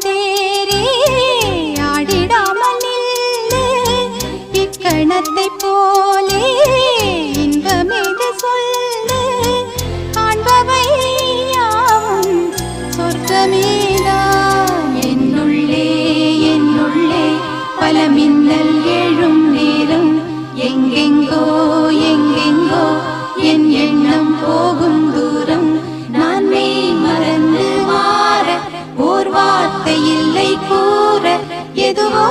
தேரே ஆடிடாமல் நில்லு இக்கணத்தை போலே இன்பமேது சொல்லு காண்பவை யாவும் சொர்க்கமேதான் என்னுள்ளே என்னுள்ளே பல மின்னல் எழும் நேரம் எங்கெங்கோ எங்கெங்கோ என் எண்ணம் போகும் தூரம் நான் மெய் மறந்து மாற ஓர் வார்த்தை இல்லை கூற எதுவோ